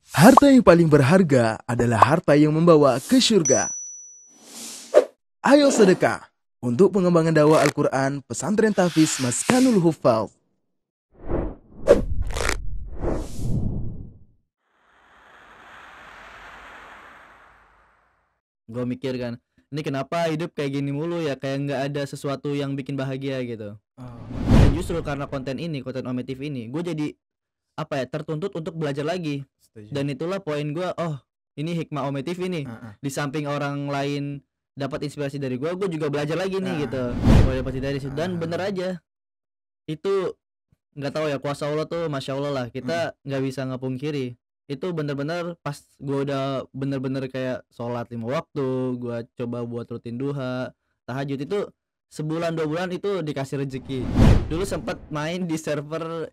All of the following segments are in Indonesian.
Harta yang paling berharga adalah harta yang membawa ke surga. Ayo sedekah untuk pengembangan dakwah Al-Quran Pesantren Tahfiz Maskanul Huffaz. Gue mikir kan, ini kenapa hidup kayak gini mulu ya, kayak nggak ada sesuatu yang bikin bahagia gitu. Dan justru karena konten Ome TV ini, gue jadi tertuntut untuk belajar lagi. Dan itulah poin gue, ini hikmah Ome TV nih. Di samping orang lain dapat inspirasi dari gue juga belajar lagi nih gitu. Gue dapat dari situ dan bener aja. Itu nggak tahu ya, kuasa Allah tuh masya Allah lah, kita nggak bisa ngepungkiri. Itu bener-bener pas gue udah bener-bener kayak sholat 5 waktu, gue coba buat rutin duha, tahajud, itu sebulan 2 bulan itu dikasih rezeki. Dulu sempat main di server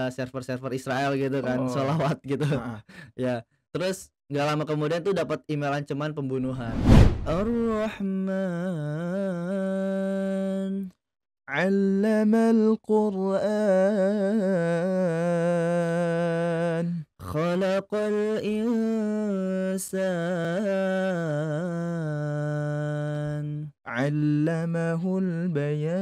server Israel gitu kan, sholawat gitu. Ya, terus nggak lama kemudian tuh dapat email ancaman pembunuhan. Ar-Rahman Allamal Qur'an Khalaqal insan Allamahul bayan.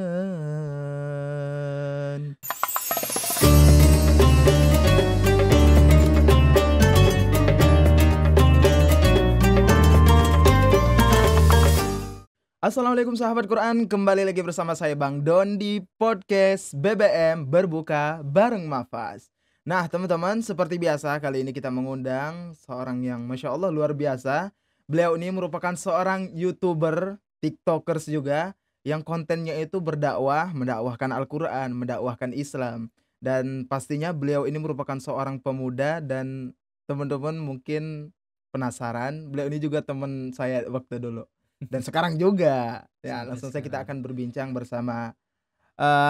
Assalamualaikum sahabat Quran, kembali lagi bersama saya Bang Don di podcast BBM Berbuka Bareng Mafaz. Nah teman-teman, seperti biasa kali ini kita mengundang seorang yang Masya Allah luar biasa. Beliau ini merupakan seorang YouTuber, TikTokers juga, yang kontennya itu berdakwah, mendakwahkan Al-Quran, mendakwahkan Islam. Dan pastinya beliau ini merupakan seorang pemuda dan teman-teman mungkin penasaran, beliau ini juga teman saya waktu dulu. Dan sekarang juga ya, langsung saja kita akan berbincang bersama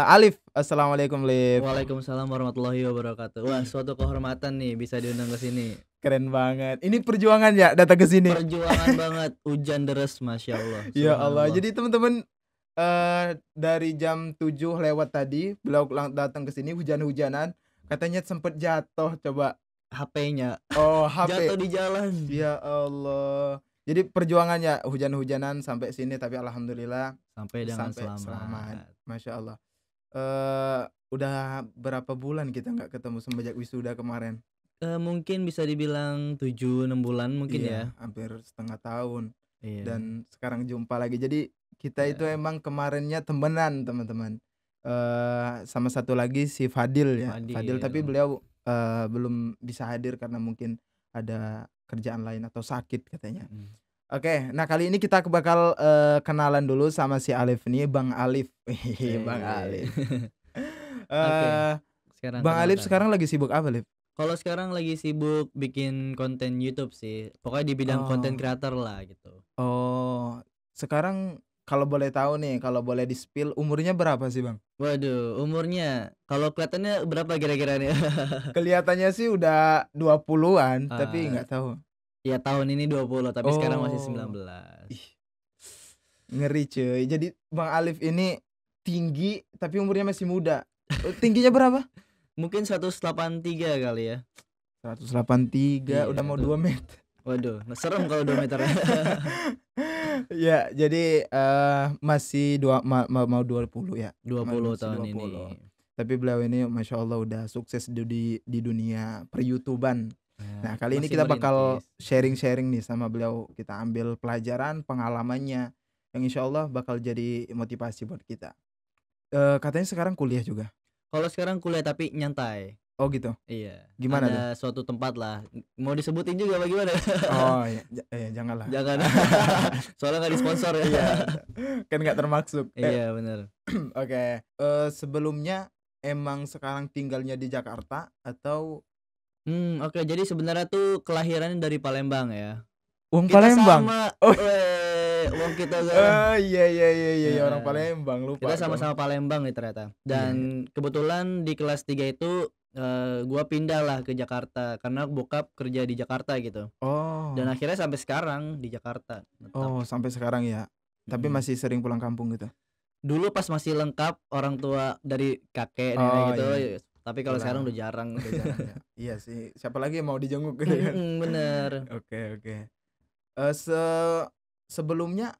Alif. Assalamualaikum Lif. Waalaikumsalam warahmatullahi wabarakatuh. Wah, suatu kehormatan nih bisa diundang ke sini. Keren banget. Ini perjuangan ya datang ke sini. Perjuangan banget, hujan deras masya Allah. Ya Allah. Jadi teman-teman dari jam 7 lewat tadi beliau datang ke sini hujan-hujanan, katanya sempat jatuh coba HP-nya. Oh, HP. Jatuh di jalan. Ya Allah. Jadi perjuangannya hujan-hujanan sampai sini, tapi alhamdulillah sampai dengan selamat. Masya Allah. Udah berapa bulan kita nggak ketemu semenjak wisuda kemarin? Mungkin bisa dibilang 7-6 bulan mungkin ya. Hampir setengah tahun. Iya. Dan sekarang jumpa lagi. Jadi kita itu emang kemarinnya temenan teman-teman. Sama satu lagi si Fadil ya. Fadil tapi beliau belum bisa hadir karena mungkin ada kerjaan lain atau sakit katanya. Oke, nah kali ini kita bakal kenalan dulu sama si Alif nih, Bang Alif. Bang Alif. Bang Alif sekarang lagi sibuk apa, Alif? Kalau sekarang lagi sibuk bikin konten YouTube sih. Pokoknya di bidang konten creator lah gitu. Oh, sekarang kalau boleh tahu nih, kalau boleh di-spill umurnya berapa sih, Bang? Waduh, umurnya kalau kelihatannya berapa kira-kira nih? Kelihatannya sih udah 20-an, tapi nggak tahu. Ya tahun ini 20, tapi sekarang masih 19. Ngeri cuy. Jadi Bang Alif ini tinggi tapi umurnya masih muda. Tingginya berapa? Mungkin 183 kali ya. 183, udah mau 2 meter. Waduh, serem kalau 2 meter. Ya, jadi masih mau 20 ya. 20 tahun 20. Ini. Tapi beliau ini Masya Allah udah sukses di dunia per-YouTuban. Nah, kali ini kita bakal sharing-sharing nih sama beliau. Kita ambil pelajaran pengalamannya yang insya Allah bakal jadi motivasi buat kita. Katanya sekarang kuliah juga. Kalau sekarang kuliah tapi nyantai. Oh gitu? Iya. Gimana ada tuh? Suatu tempat lah. Mau disebutin juga bagaimana? Oh iya, janganlah. Jangan. Soalnya nggak disponsor ya. Iya. Kan nggak termaksud. Iya benar. Oke. Sebelumnya emang sekarang tinggalnya di Jakarta atau? Oke. Jadi sebenarnya tuh kelahirannya dari Palembang ya. Kita Palembang. Sama. Kita iya orang Palembang, lupa. Kita sama-sama Palembang nih ternyata. Dan kebetulan di kelas 3 itu gua pindah lah ke Jakarta karena bokap kerja di Jakarta gitu. Dan akhirnya sampai sekarang di Jakarta. Sampai sekarang ya. Tapi masih sering pulang kampung gitu. Dulu pas masih lengkap orang tua dari kakek nenek gitu. Iya. Tapi kalau sekarang Setelah udah jarang. udah jarang ya. Iya sih, siapa lagi yang mau dijenguk gitu kan. Bener. Oke. Se sebelumnya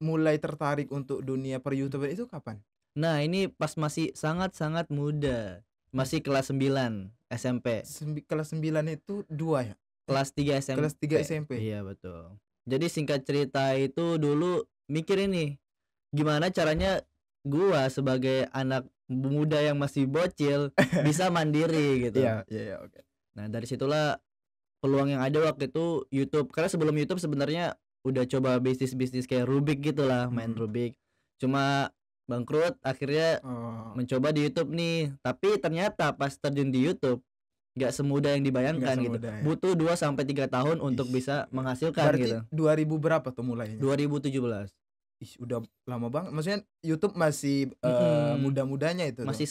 mulai tertarik untuk dunia per-YouTuber itu kapan? Nah, ini pas masih sangat-sangat muda. Masih kelas 9 SMP. Kelas 9 itu 2 ya? Kelas 3 Kelas 3 SMP. SMP? Iya, betul. Jadi singkat cerita itu dulu mikir ini, gimana caranya gua sebagai anak muda yang masih bocil bisa mandiri gitu. Iya, oke. Nah, dari situlah peluang yang ada waktu itu YouTube. Karena sebelum YouTube sebenarnya udah coba bisnis-bisnis kayak Rubik gitulah, main Rubik. Cuma bangkrut, akhirnya Oh, mencoba di YouTube nih. Tapi ternyata pas terjun di YouTube nggak semudah yang nggak dibayangkan gitu. semudah ya. Butuh 2 sampai 3 tahun untuk Ih, bisa menghasilkan berarti gitu. 2000 berapa tuh mulainya? 2017. Ih, udah lama banget. Maksudnya YouTube masih muda-mudanya itu tuh. Masih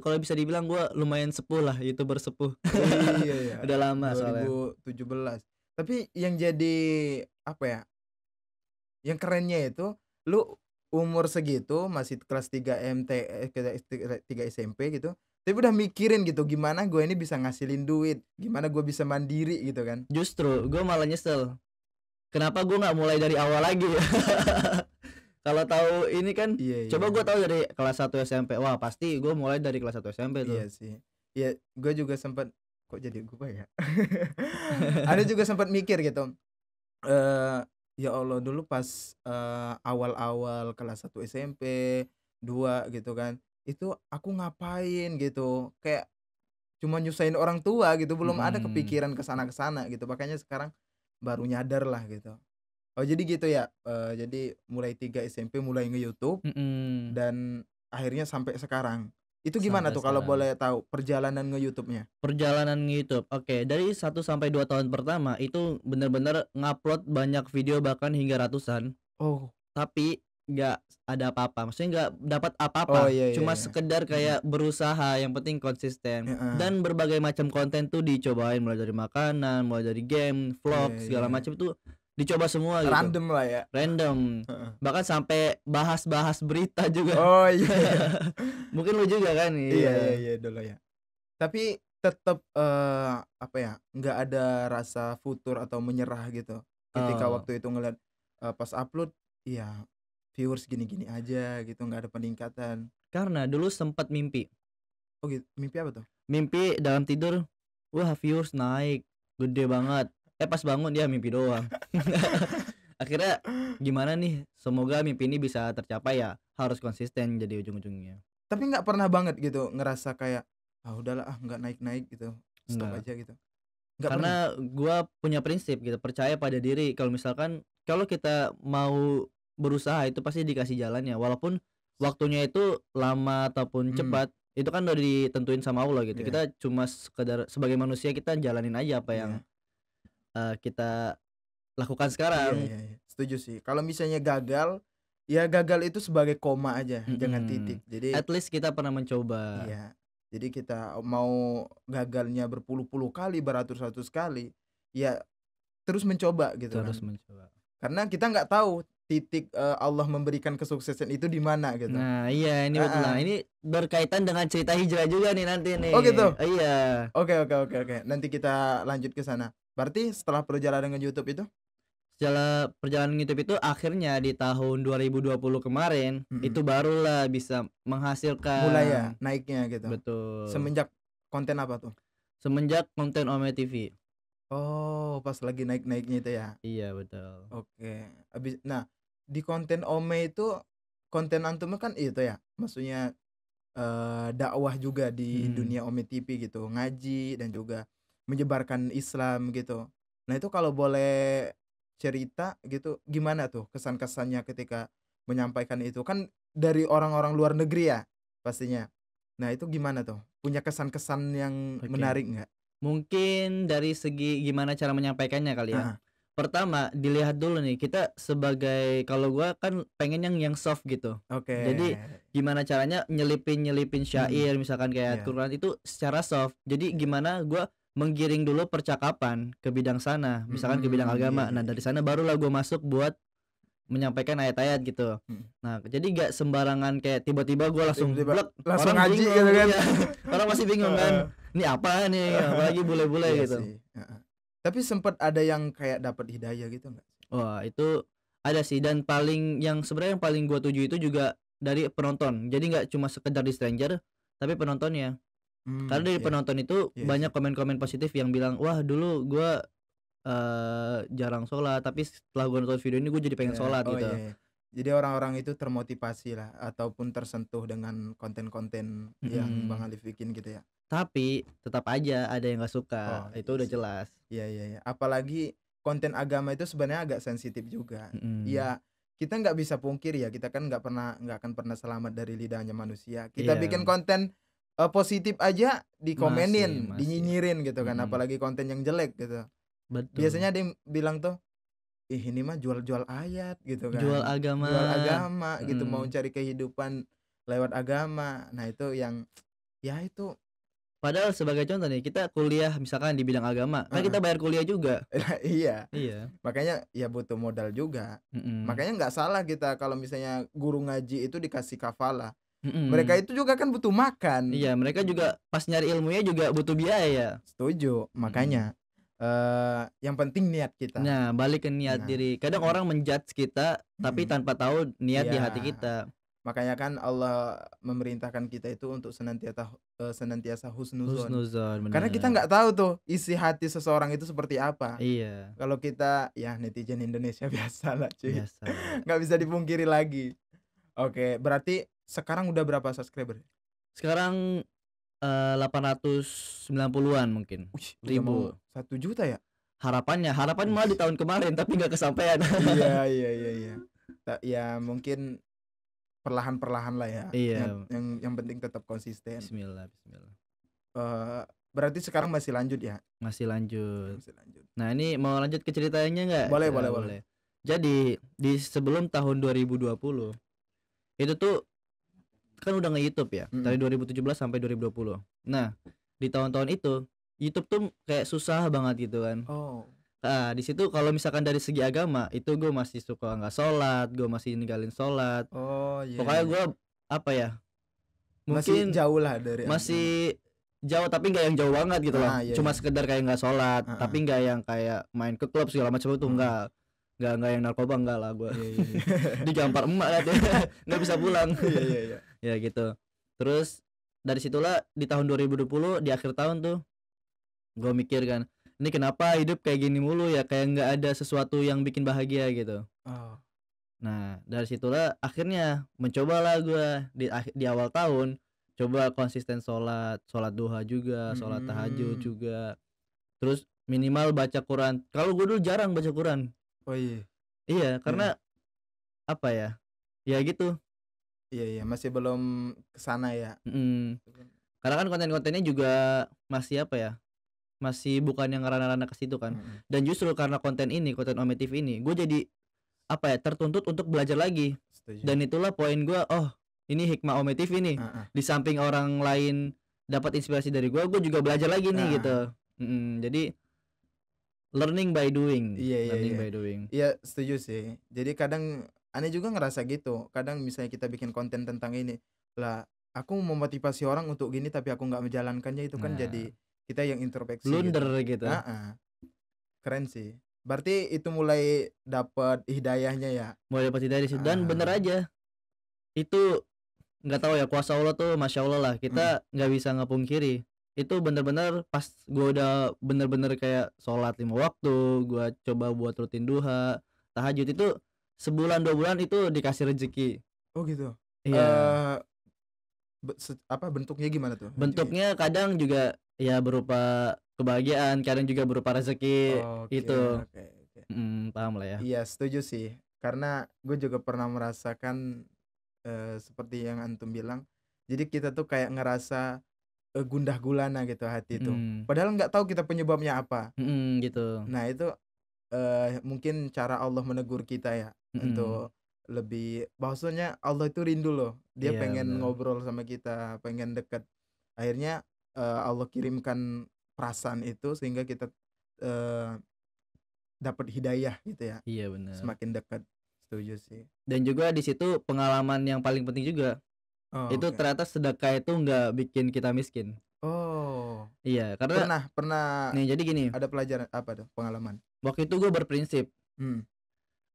kalau bisa dibilang gua lumayan sepuh lah, YouTuber sepuh. Iya. Udah lama soalnya. 2017. Tapi yang jadi apa ya? Yang kerennya itu lu umur segitu masih kelas 3 3 SMP gitu. Tapi udah mikirin gitu gimana gue ini bisa ngasilin duit, gimana gue bisa mandiri gitu kan. Justru gua malah nyesel. Kenapa gua nggak mulai dari awal lagi ya? Kalau tahu ini kan, Iya. coba gua tahu dari kelas 1 SMP. Wah, pasti gua mulai dari kelas 1 SMP tuh. Iya sih. Iya, gue juga sempat kok jadi gue ya. Ada juga sempat mikir gitu. Ya Allah dulu pas awal-awal kelas 1 SMP, 2 gitu kan. Itu aku ngapain gitu. Kayak cuma nyusahin orang tua gitu, belum ada kepikiran ke sana gitu. Makanya sekarang baru nyadar lah gitu. Oh jadi gitu ya. Jadi mulai 3 SMP mulai nge-YouTube Mhm. dan akhirnya sampai sekarang. Itu gimana Sampai tuh kalau sekarang. boleh tahu perjalanan nge-YouTube-nya? Perjalanan YouTube. Oke, dari 1 sampai 2 tahun pertama itu bener-bener ngupload banyak video bahkan hingga ratusan, Oh. tapi nggak ada apa-apa. Maksudnya nggak dapat Oh, apa-apa. iya. Cuma sekedar kayak berusaha, yang penting konsisten. Heeh. Dan berbagai macam konten tuh dicobain, mulai dari makanan, mulai dari game, vlog, segala Iya. macam tuh dicoba semua gitu. Random lah ya. Random. Heeh. Bahkan sampai bahas-bahas berita juga. Oh iya. Mungkin lu juga kan? Iya dulu ya. Tapi tetap apa ya, nggak ada rasa futur atau menyerah gitu. Ketika Oh. waktu itu ngeliat pas upload, iya viewers gini-gini aja gitu, nggak ada peningkatan. Karena dulu sempat mimpi. Oh gitu, mimpi apa tuh? Mimpi dalam tidur, wah viewers naik, gede banget. Pas bangun ya mimpi doang. Akhirnya gimana nih? Semoga mimpi ini bisa tercapai ya. Harus konsisten jadi ujung-ujungnya. Tapi nggak pernah banget gitu ngerasa kayak ah udahlah nggak naik-naik gitu, stop Enggak. aja gitu. Nggak pernah. Karena gua punya prinsip gitu, percaya pada diri. Kalau misalkan kalau kita mau berusaha itu pasti dikasih jalannya. Walaupun waktunya itu lama ataupun cepat, itu kan udah ditentuin sama Allah gitu. Iya. Kita cuma sekedar sebagai manusia kita jalanin aja apa yang kita lakukan sekarang. Iya. Setuju sih. Kalau misalnya gagal, ya gagal itu sebagai koma aja, jangan titik. Jadi At least kita pernah mencoba. iya. Jadi kita mau gagalnya berpuluh-puluh kali, beratus-ratus kali, ya terus mencoba gitu Terus kan. mencoba. Karena kita nggak tahu titik Allah memberikan kesuksesan itu di mana gitu. Nah, iya ini betul. Nah, ini berkaitan dengan cerita hijrah juga nih nanti nih. Oh gitu. Iya. Oke. Nanti kita lanjut ke sana. Berarti setelah perjalanan dengan YouTube itu? Setelah perjalanan YouTube itu akhirnya di tahun 2020 kemarin itu barulah bisa menghasilkan. Mulai ya naiknya gitu. Betul. Semenjak konten apa tuh? Semenjak konten Ome TV. Oh, pas lagi naik-naiknya itu ya. Iya, betul. Oke. Nah, di konten Ome itu konten antumnya kan itu ya. Maksudnya dakwah juga di dunia Ome TV gitu, ngaji dan juga menyebarkan Islam gitu. Nah, itu kalau boleh cerita gitu gimana tuh kesan-kesannya ketika menyampaikan itu? Kan dari orang-orang luar negeri ya pastinya. Nah, itu gimana tuh? Punya kesan-kesan yang menarik nggak? Mungkin dari segi gimana cara menyampaikannya kali ya. Pertama dilihat dulu nih, kita sebagai, kalau gua kan pengen yang soft gitu. Oke. Jadi gimana caranya nyelipin syair misalkan kayak Al-Quran itu secara soft. Jadi gimana gua menggiring dulu percakapan ke bidang sana, misalkan ke bidang agama. Nah, dari sana barulah gua masuk buat menyampaikan ayat-ayat gitu. Mhm. Nah, jadi nggak sembarangan kayak tiba-tiba gue langsung Tiba-tiba blek, langsung orang ngaji bingung, gitu kan. iya. Orang masih bingung kan, Heeh. ini apa nih, apalagi bule-bule Iya gitu. sih, heeh. Tapi sempet ada yang kayak dapat hidayah gitu nggak? Wah, itu ada sih, dan paling yang sebenarnya yang paling gua tuju itu juga dari penonton. Jadi nggak cuma sekedar di stranger, tapi penontonnya. Karena dari Iya, penonton itu iya banyak sih. komen-komen positif yang bilang, "Wah, dulu gua jarang sholat, tapi setelah gua nonton video ini gue jadi pengen Iya, sholat," oh gitu. iya, iya. Jadi orang-orang itu termotivasi lah ataupun tersentuh dengan konten-konten yang Bang Mhm. Alif bikin gitu ya? Tapi tetap aja ada yang nggak suka, Oh itu iya udah sih. jelas. Iya, iya, iya. Apalagi konten agama itu sebenarnya agak sensitif juga. Mhm. Ya, kita nggak bisa pungkiri ya, kita kan nggak akan pernah selamat dari lidahnya manusia. Kita bikin Iya, konten, positif aja masih dikomenin, masih. dinyinyirin gitu kan, Mhm, apalagi konten yang jelek gitu. betul. Biasanya ada yang bilang tuh, "Ih, ini mah jual-jual ayat," gitu Jual kan, agama, jual agama gitu, mau mhm. cari kehidupan lewat agama. Nah itu yang ya itu Padahal sebagai contoh nih, kita kuliah misalkan di bidang agama, kan heeh, kita bayar kuliah juga. iya. Iya, Makanya ya butuh modal juga. mhm, Makanya nggak salah kita kalau misalnya guru ngaji itu dikasih kafalah. Mereka mhm. itu juga kan butuh makan. Iya, mereka juga pas nyari ilmunya juga butuh biaya. Setuju, Mhm. makanya, yang penting niat kita. Nah, balik ke niat Nah, diri. Kadang mhm, orang men-judge kita, tapi mhm, tanpa tahu niat di iya. hati kita. Makanya kan Allah memerintahkan kita itu untuk senantiasa husnuzon. Husnuzon, Karena kita bener. nggak tahu tuh isi hati seseorang itu seperti apa. Iya, Kalau kita ya netizen Indonesia biasalah cuy, biasa. nggak bisa dipungkiri lagi. Oke, berarti sekarang udah berapa subscriber? Sekarang, 890-an mungkin, Wih, udah mau ribu. 1 juta ya? Harapan Wih. malah di tahun kemarin, tapi nggak kesampaian. Iya, iya, iya, iya. Ya mungkin perlahan-perlahan lah ya, Iya, yang penting tetap konsisten. bismillah bismillah. Eee, Berarti sekarang masih lanjut ya? Masih lanjut. Masih lanjut. Nah, ini mau lanjut ke ceritanya nggak? Boleh, boleh, boleh. Boleh. Jadi, di sebelum tahun 2020, itu tuh kan udah nge-YouTube ya, dari Mhm. 2017 sampai 2020. Nah, di tahun-tahun itu, YouTube tuh kayak susah banget gitu kan. Oh. Nah, di situ kalau misalkan dari segi agama, itu gue masih suka nggak sholat, gue masih ninggalin sholat. Oh, iya, Pokoknya iya. gue, apa ya, Masih mungkin jauh lah dari agama. masih jauh tapi nggak yang jauh banget gitu loh. Heeh, iya, Cuma iya. sekedar kayak nggak sholat, Heeh, tapi nggak yang kayak main ke klub segala macam itu heeh. enggak. Nggak yang narkoba enggak lah gue. Iya, iya, iya. Digampar emak katanya, nggak bisa pulang. Iya, iya, iya. Ya gitu. Terus dari situlah di tahun 2020 di akhir tahun tuh gue mikir kan, ini kenapa hidup kayak gini mulu ya, kayak nggak ada sesuatu yang bikin bahagia gitu. Oh. Nah, dari situlah akhirnya mencobalah gue di awal tahun, coba konsisten sholat, sholat duha juga, sholat tahajud Mhm. juga, terus minimal baca Quran. Kalau gue dulu jarang baca Quran. Oh, iya. Iya, Heeh. karena apa ya? Ya gitu. Iya, iya, masih belum ke sana ya. Mhm. Karena kan konten-kontennya juga masih apa ya? Masih bukan yang ngerana-rana ke situ kan. Mhm. Dan justru karena konten ini, konten Ometif ini, gue jadi apa ya? Tertuntut untuk belajar lagi. Setuju. Dan itulah poin gue, oh, ini hikmah Ometif ini. Heeh. Di samping orang lain dapat inspirasi dari gue juga belajar lagi nih Heeh. gitu. Jadi learning by doing, Iya, iya, learning iya. by doing. Iya, setuju sih. Jadi kadang aneh juga ngerasa gitu. Kadang misalnya kita bikin konten tentang ini, lah aku memotivasi orang untuk gini tapi aku nggak menjalankannya itu kan Nah, jadi kita yang introspeksi blunder gitu. gitu. Heeh, keren sih. Berarti itu mulai dapat hidayahnya ya? Mulai dapat dari situ dan bener Ah, aja. Itu nggak tahu ya, kuasa Allah tuh masya Allah lah, mhm. kita nggak bisa ngepungkiri. Itu bener-bener pas gue udah bener-bener kayak sholat 5 waktu, gue coba buat rutin duha, tahajud, itu sebulan 2 bulan itu dikasih rezeki. Oh gitu? Iya, Eee, apa bentuknya gimana tuh rezekinya? bentuknya kadang juga ya berupa kebahagiaan, kadang juga berupa rezeki Oke, itu. oke, oke. Paham lah ya. Iya, setuju sih. Karena gue juga pernah merasakan, seperti yang antum bilang. Jadi kita tuh kayak ngerasa, gundah gulana gitu hati itu. Mhm, Padahal nggak tahu kita penyebabnya apa. gitu. Nah itu, mungkin cara Allah menegur kita ya, Mhm, untuk lebih bahwasanya Allah itu rindu loh. Dia iya pengen bener. ngobrol sama kita, pengen dekat. Akhirnya, Allah kirimkan perasaan itu sehingga kita, eee, dapat hidayah gitu ya, Iya bener. semakin dekat. setuju sih. Dan juga di situ pengalaman yang paling penting juga, Oh, itu oke. ternyata sedekah itu nggak bikin kita miskin. Oh, Iya, karena pernah pernah nih jadi gini, ada pelajaran apa tuh, pengalaman? waktu itu gue berprinsip, Hmm.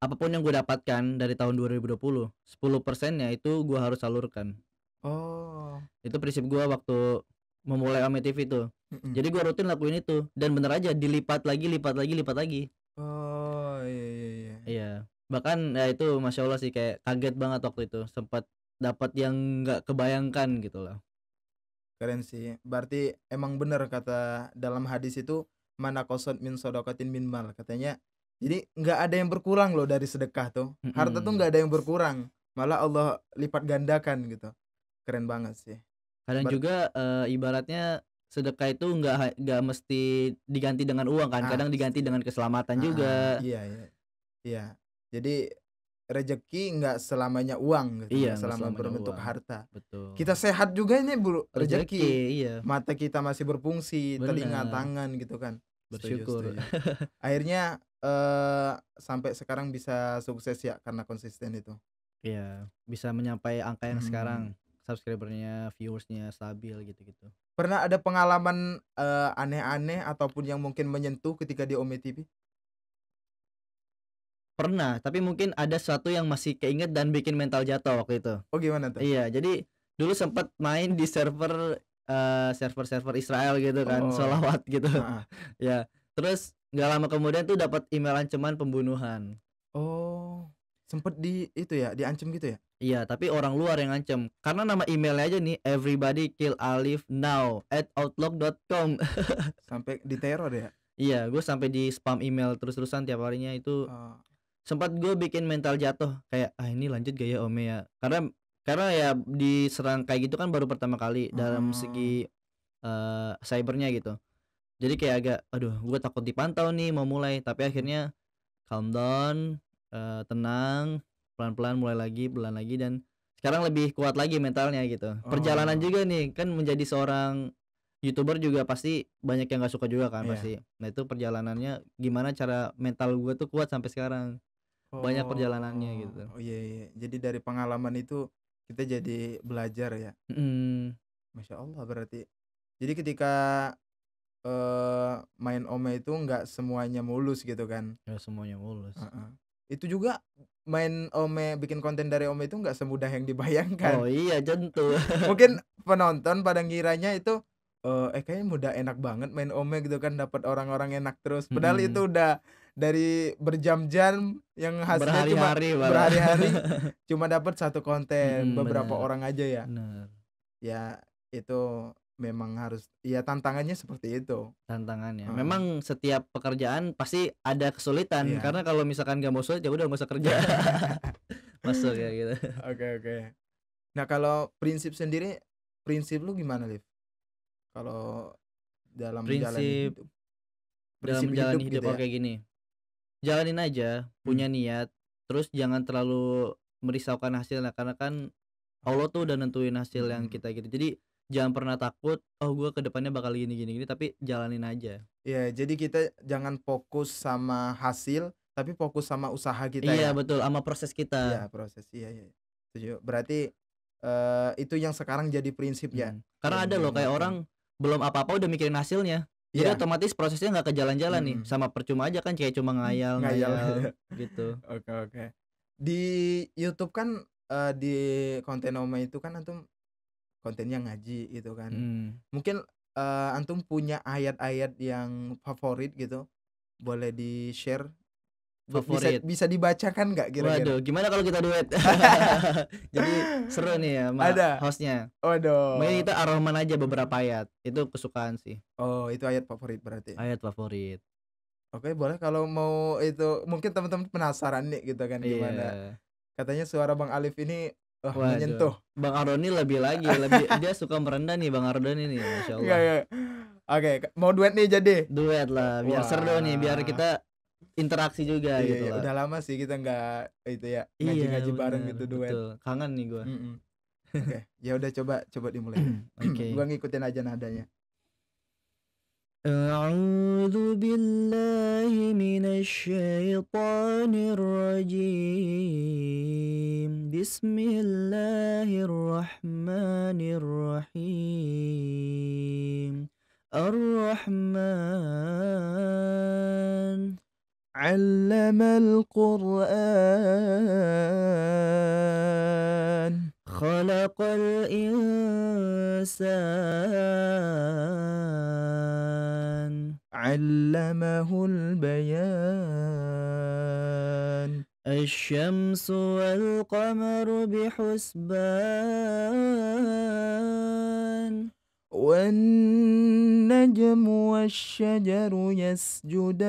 apapun yang gue dapatkan dari tahun 2020, 10%-nya itu gue harus salurkan. Oh. Itu prinsip gue waktu memulai Ome TV itu. Mhm. Jadi gue rutin lakuin itu dan bener aja dilipat lagi, lipat lagi, lipat lagi. Oh, iya iya iya. Iya. Bahkan ya itu Masya Allah sih, kayak kaget banget waktu itu, sempat dapat yang nggak kebayangkan gitu loh. Keren sih. Berarti emang bener kata dalam hadis itu, "Mana qasad min shadaqatin min mal," katanya. Jadi nggak ada yang berkurang loh dari sedekah tuh. Harta tuh Mhm. nggak ada yang berkurang, malah Allah lipat gandakan gitu. Keren banget sih. Kadang Ber juga, ibaratnya sedekah itu nggak mesti diganti dengan uang kan, ah, kadang diganti dengan keselamatan heeh, juga. iya iya. Iya. Jadi rezeki nggak selamanya uang gitu, Iya, nggak nggak selamanya selamanya berbentuk uang. harta. Betul. Kita sehat juga ini Bro, Rezeki, rezeki. iya, Mata kita masih berfungsi, telinga, bener, tangan gitu kan. Setuju bersyukur. setuju. Akhirnya, sampai sekarang bisa sukses ya karena konsisten itu. Iya, bisa menyapai angka yang Mhm. sekarang, subscriber-nya, views-nya stabil gitu-gitu. Pernah ada pengalaman, aneh-aneh ataupun yang mungkin menyentuh ketika di Ome TV? Pernah, tapi mungkin ada sesuatu yang masih keinget dan bikin mental jatuh waktu itu. Oh gimana tuh? Iya, jadi dulu sempet main di server, server-server Israel gitu kan, Oh, sholawat gitu. heeh. Ya, terus nggak lama kemudian tuh dapat email ancaman pembunuhan. Oh, sempet di itu ya, diancam gitu ya? Iya, tapi orang luar yang ngancem. Karena nama emailnya aja nih, everybody kill Alif now at outlook.com. Sampai diteror ya? Iya, gue sampai di spam email terus-terusan tiap harinya itu. Oh, Sempat gue bikin mental jatuh kayak, "Ah, ini lanjut gak ya Ome ya?" Karena ya diserang kayak gitu kan baru pertama kali dalam heeh. segi, cyber-nya gitu. Jadi kayak agak, aduh gue takut dipantau nih mau mulai, tapi Mhm. akhirnya calm down, tenang, pelan-pelan mulai lagi, pelan lagi, dan sekarang lebih kuat lagi mentalnya gitu. Perjalanan Oh, juga nih, kan menjadi seorang YouTuber juga pasti banyak yang gak suka juga kan iya. pasti. Nah itu perjalanannya gimana cara mental gue tuh kuat sampai sekarang. Banyak perjalanannya Oh, gitu. oh iya iya. Jadi dari pengalaman itu kita jadi belajar ya. Mhm, Masya Allah berarti. Jadi ketika, main Ome itu nggak semuanya mulus gitu kan. nggak semuanya mulus. Heeh. Itu juga main Ome, bikin konten dari Ome itu nggak semudah yang Oh dibayangkan. iya tentu. Mungkin penonton pada ngiranya itu, kayaknya mudah enak banget main Ome gitu kan, dapat orang-orang enak terus. Padahal Mhm, itu udah dari berjam-jam yang hasilnya cuma berhari-hari malah. berhari-hari, cuma dapat satu konten, beberapa Bener orang aja ya. bener, Ya itu memang harus ya tantangannya seperti itu. tantangannya. Heeh, Memang setiap pekerjaan pasti ada kesulitan, iya. karena kalau misalkan nggak mau sulit ya udah nggak usah kerja. Masuk ya gitu. Oke oke. Nah kalau prinsip sendiri, prinsip lu gimana Liv? Kalau dalam menjalani Prinsip hidup? dalam Prinsip menjalani hidup hidup gitu ya? oke gini, jalanin aja, Mmm. punya niat, terus jangan terlalu merisaukan hasilnya, karena kan Allah tuh Oke. udah nentuin hasil yang Mhm. kita gitu. Jadi jangan pernah takut, "Oh gua ke depannya bakal gini gini gini," tapi jalanin aja. Iya, jadi kita jangan fokus sama hasil, tapi fokus sama usaha kita Iya ya? betul, sama proses Iya, kita. proses, iya iya, setuju. Berarti, itu yang sekarang jadi prinsip ya, Karena yang ada loh kayak diamalkan? orang belum apa-apa udah mikirin hasilnya. Jadi Iya, otomatis prosesnya nggak ke jalan-jalan nih, mhm. sama percuma aja kan kayak cuma Ngayal gitu. ngayal-ngayal gitu. Oke oke. Di YouTube kan, di konten Ome itu kan antum kontennya ngaji gitu kan. Mhm, Mungkin, antum punya ayat-ayat yang favorit gitu, boleh di-share? Bisa favorit. bisa dibacakan nggak kira-kira? Waduh gimana kalau kita duet? Jadi seru nih ya sama Ada? host-nya. Mungkin Waduh. kita ar-Rahman aja beberapa Mhm. ayat, itu kesukaan sih, Oh, itu ayat favorit berarti? ayat favorit. Oke, boleh kalau mau itu mungkin teman-teman penasaran nih gitu kan gimana, Iya. katanya suara Bang Alif ini, wah Waduh, menyentuh. Bang Aroni lebih lagi, lebih dia suka merendah nih Bang Aroni nih, Masya Enggak Allah. enggak. Oke, mau duet nih jadi? Duet lah, biar seru nih, biar Wah, kita interaksi juga iya gitu iya, loh. udah lama sih kita nggak itu ya, Iya ngaji-ngaji bareng bener, gitu duet. betul, kangen nih gua. Mhm. Oke, ya udah coba coba dimulai deh. Oke. Gua ngikutin aja nadanya. A'udzu billahi minasyaitonir rajim. Bismillahirrahmanirrahim. Ar-Rahman. Allamal Qur'an. Khalaqal insan. Allamahul bayan. الشمس والقمر بحسبان. والنجم والشجر يسجدان.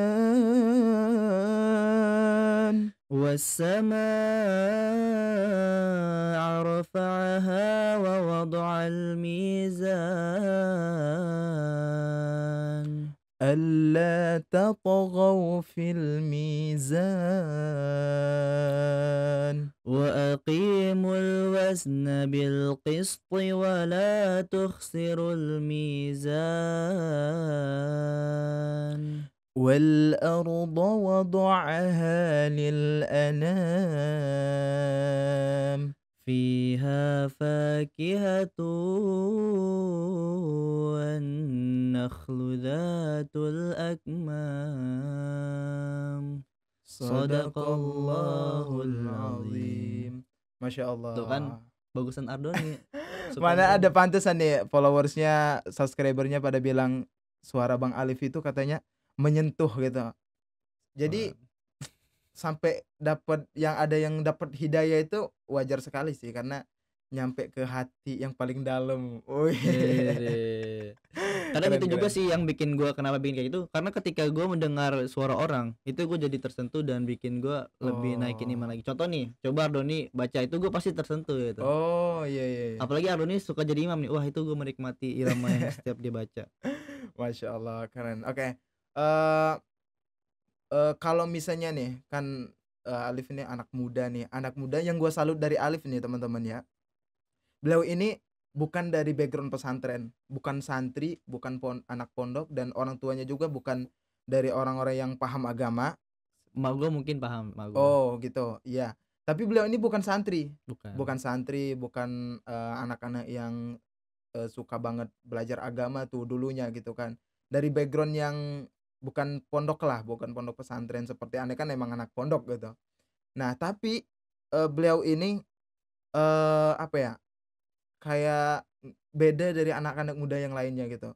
والسماء رفعها ووضع الميزان. ألا تطغوا في الميزان. وأقيموا الوزن بالقسط ولا تخسروا الميزان. والأرض وضعها للأنام. فيها فاكهة والنخل ذات الأكمام. Sadaqallahul azim. Masya Allah. Tuh kan bagusan Ardoni. Mana ada pantesan nih followersnya, subscribernya pada bilang suara Bang Alif itu katanya menyentuh gitu. Jadi sampai dapat yang dapat hidayah itu wajar sekali sih karena nyampe ke hati yang paling dalam. Kadang Keren, itu juga keren. sih yang bikin gua kenapa bikin kayak gitu, karena ketika gua mendengar suara orang itu gua jadi tersentuh dan bikin gua lebih naikin iman lagi. Contoh nih, coba Ardoni baca itu gua pasti tersentuh gitu. Oh, iya iya iya. Apalagi Ardoni suka jadi imam nih, wah itu gua menikmati irama yang setiap dia baca. Masya Allah, keren. Oke. Kalau misalnya nih kan Alif ini anak muda nih, anak muda yang gua salut dari Alif nih teman-teman ya. Beliau ini bukan dari background pesantren, bukan santri, bukan anak pondok, dan orang tuanya juga bukan dari orang-orang yang paham agama. Emak gua mungkin paham, emak gua. Oh gitu, iya. Tapi beliau ini bukan santri, Bukan. bukan santri, bukan anak-anak yang suka banget belajar agama tuh dulunya gitu kan. Dari background yang bukan pondok lah, bukan pondok pesantren seperti aneh kan emang anak pondok gitu. Nah tapi beliau ini apa ya, kayak beda dari anak-anak muda yang lainnya gitu.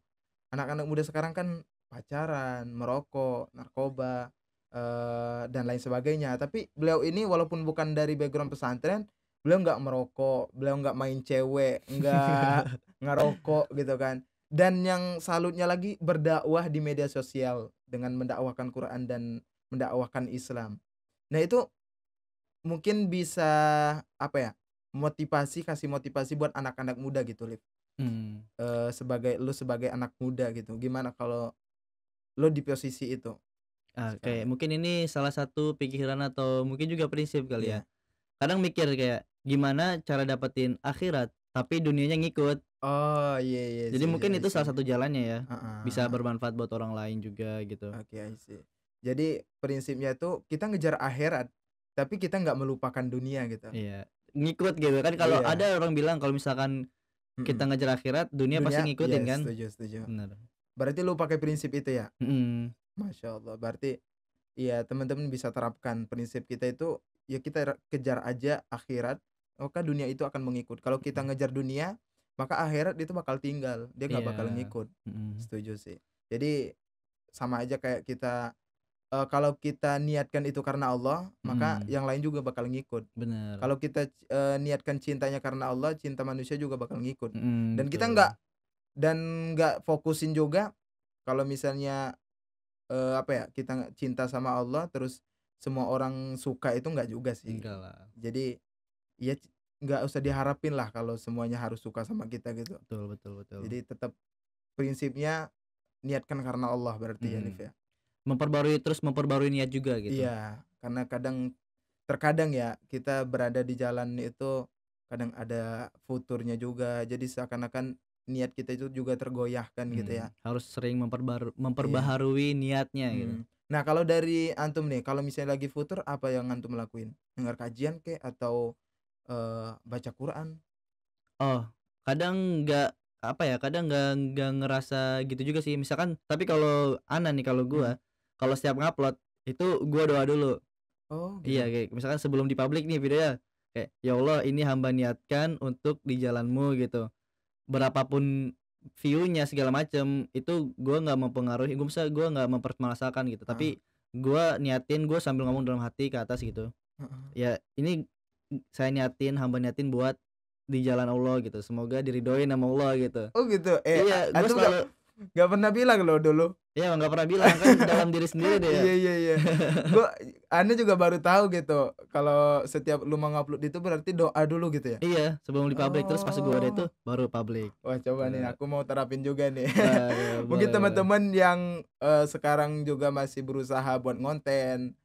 Anak-anak muda sekarang kan pacaran, merokok, narkoba, dan lain sebagainya. Tapi beliau ini walaupun bukan dari background pesantren, beliau nggak merokok, beliau nggak main cewek, nggak ngerokok gitu kan. Dan yang salutnya lagi berdakwah di media sosial dengan mendakwahkan Quran dan mendakwahkan Islam. Nah itu mungkin bisa apa ya, kasih motivasi buat anak-anak muda gitu, Lip. Sebagai anak muda gitu, gimana kalau lo di posisi itu Kayak sekarang? mungkin ini salah satu pikiran atau mungkin juga prinsip kali ya. Iya. Kadang mikir kayak gimana cara dapetin akhirat tapi dunianya ngikut. Oh, iya iya, Jadi mungkin I itu salah see. satu jalannya ya. Bisa Heeh. bermanfaat buat orang lain juga gitu. Oke, I see. Jadi prinsipnya tuh kita ngejar akhirat, tapi kita nggak melupakan dunia gitu. Iya. Ngikut gitu kan, kalau Iya. ada orang bilang kalau misalkan kita Mhm. ngejar akhirat, dunia pasti Dunia, ngikutin yes, kan? setuju setuju. Bener. Berarti lu pakai prinsip itu ya? Mhm. Masya Allah. Berarti iya, teman-teman bisa terapkan prinsip kita itu, ya kita kejar aja akhirat, maka dunia itu akan mengikut. Kalau kita Mhm. ngejar dunia, maka akhirat itu bakal tinggal, dia nggak bakal Iya. ngikut. Mhm. Setuju sih. Jadi sama aja kayak kita, kalau kita niatkan itu karena Allah, maka Mhm. yang lain juga bakal ngikut. Bener. Kalau kita niatkan cintanya karena Allah, cinta manusia juga bakal ngikut. Mhm, Dan kita betul. nggak fokusin juga kalau misalnya apa ya, kita cinta sama Allah terus semua orang suka, itu nggak juga sih. Enggak lah. Jadi ya nggak usah diharapin lah kalau semuanya harus suka sama kita gitu. Betul betul betul. Jadi tetap prinsipnya niatkan karena Allah berarti ya, Nif Mhm. ya? Terus memperbarui niat juga gitu. Iya, karena terkadang ya kita berada di jalan itu kadang ada futurnya juga, jadi seakan-akan niat kita itu juga tergoyahkan gitu ya. Harus sering memperbaharui niatnya gitu. Nah, kalau dari antum nih, kalau misalnya lagi futur apa yang antum lakuin? Dengar kajian kek atau baca Quran? Oh, kadang nggak apa ya, kadang nggak ngerasa gitu juga sih. Misalkan tapi kalau ana nih, kalau Hmm. gua kalau setiap ngupload itu gua doa dulu. Oh, Iya, gitu. kayak misalkan sebelum di-publish nih videonya, kayak, "Ya Allah, ini hamba niatkan untuk di jalan-Mu," gitu. Berapapun view-nya segala macem, itu gua nggak mempengaruhi, gua nggak mempermasalahkan gitu. Heeh, Tapi gua niatin, gua sambil ngomong dalam hati ke atas gitu. heeh. Ya, ini saya niatin, hamba niatin buat di jalan Allah gitu. Semoga diridhoin sama Allah gitu. Oh, gitu? Iya, gua Antum selalu nggak pernah bilang loh dulu? iya nggak pernah bilang, kan dalam diri sendiri deh ya. Iya, iya, iya. Ane juga baru tahu gitu, kalau setiap lu mau ngupload itu berarti doa dulu gitu ya? Iya, sebelum di-publish, terus pas gua udah itu Oh. baru publish. Wah, coba nih Eee, aku mau terapin juga nih. Mungkin boleh boleh. teman-teman yang, sekarang juga masih berusaha buat ngonten,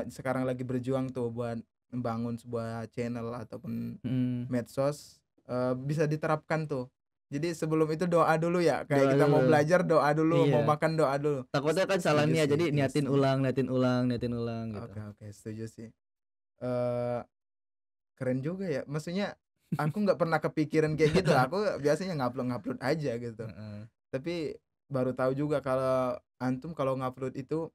sekarang lagi berjuang tuh buat membangun sebuah channel ataupun Mhm, medsos, bisa diterapkan tuh. Jadi sebelum itu doa dulu ya, kayak doa kita mau dulu. belajar doa dulu, mau Iya, makan doa dulu. takutnya kan salah Setuju niat, sih, jadi iya niatin setuju. ulang niatin ulang niatin ulang gitu. Oke, oke, setuju sih. Eee, Keren juga ya, maksudnya aku nggak pernah kepikiran kayak gitu, aku biasanya ngupload-ngupload aja gitu. Heeh, Tapi baru tahu juga kalau antum kalau ngupload itu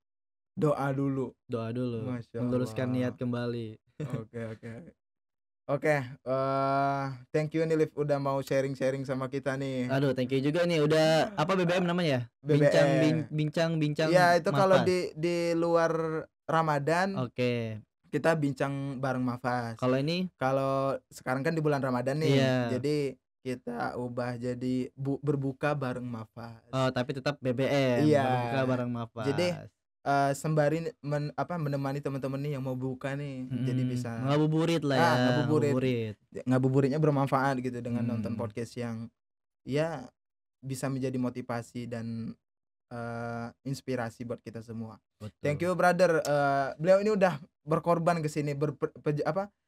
doa dulu. doa dulu, Masya meluruskan niat Allah. kembali. Oke, oke. Oke, thank you nih Liv udah mau sharing-sharing sama kita nih. Aduh, thank you juga nih udah apa, BBM namanya ya? BBM. Bincang Iya, itu kalau Mafas. di luar Ramadan Oke, kita bincang bareng Mafas. kalau ini Kalau sekarang kan di bulan Ramadan nih, iya, jadi kita ubah jadi berbuka bareng Mafas. oh tapi tetap BBM, Iya. berbuka bareng Jadi, Mafas. sembari menemani teman-teman nih yang mau buka nih, jadi bisa Ngabuburit lah ya, ngabuburit. ngabuburit. Ngabuburitnya bermanfaat gitu dengan nonton Mhm, podcast yang ya bisa menjadi motivasi dan, inspirasi buat kita semua. Thank betul. you brother, beliau ini udah berkorban ke sini,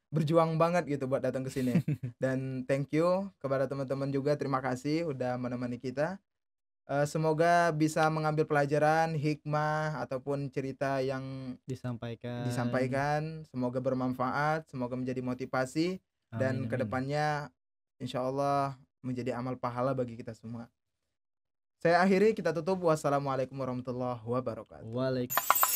berjuang banget gitu buat datang ke sini. Dan thank you kepada teman-teman juga, terima kasih udah menemani kita. Semoga bisa mengambil pelajaran, hikmah, ataupun cerita yang Disampaikan. disampaikan, semoga bermanfaat, semoga menjadi motivasi, dan Amin amin. kedepannya insya Allah menjadi amal pahala bagi kita semua. Saya akhiri, kita tutup. Wassalamualaikum warahmatullahi wabarakatuh. Waalaikumsalam.